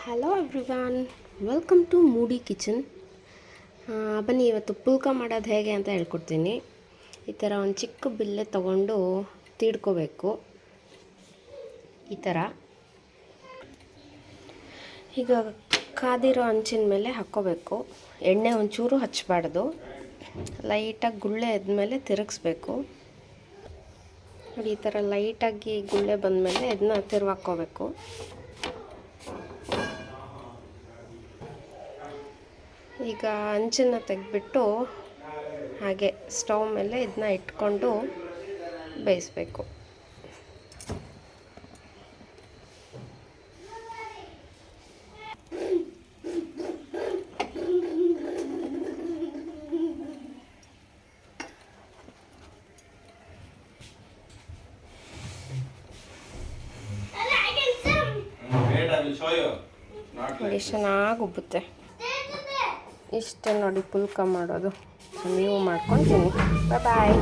Hello everyone, welcome to moody kitchen. ಬನ್ನಿ ಇವತ್ತು ಪುಲ್ಕ ಮಾಡೋದು ಹೇಗೆ ಅಂತ ಹೇಳ್ಕೊಡ್ತೀನಿ. ಈ ಥರ ಒಂದು ಚಿಕ್ಕ ಬಿಲ್ಲೆ ತೊಗೊಂಡು ತೀಡ್ಕೋಬೇಕು. ಈ ಥರ ಈಗ ಕಾದಿರೋ ಹಂಚಿನ ಮೇಲೆ ಹಾಕ್ಕೋಬೇಕು. ಎಣ್ಣೆ ಒಂಚೂರು ಹಚ್ಚಬಾರ್ದು, ಲೈಟಾಗಿ ಗುಳ್ಳೆ ಎದ್ಮೇಲೆ ತಿರುಗಿಸ್ಬೇಕು. ನೋಡಿ, ಈ ಥರ ಲೈಟಾಗಿ ಗುಳ್ಳೆ ಬಂದಮೇಲೆ ಇದನ್ನ ತಿರುವಾಕ್ಕೋಬೇಕು. ಈಗ ಹಂಚನ್ನು ತೆಗೆದ್ಬಿಟ್ಟು ಹಾಗೆ ಸ್ಟವ್ ಮೇಲೆ ಇದನ್ನ ಇಟ್ಕೊಂಡು ಬೇಯಿಸ್ಬೇಕು. ನೋಡಿ, ಚೆನ್ನಾಗಿ ಉಬ್ಬುತ್ತೆ. ಇಷ್ಟೇ ನೋಡಿ ಪುಲ್ಕ ಮಾಡೋದು. ನೀವು ಮಾಡ್ಕೊಂಡು ತಿನ್ನಿ. ಬಾಯ್.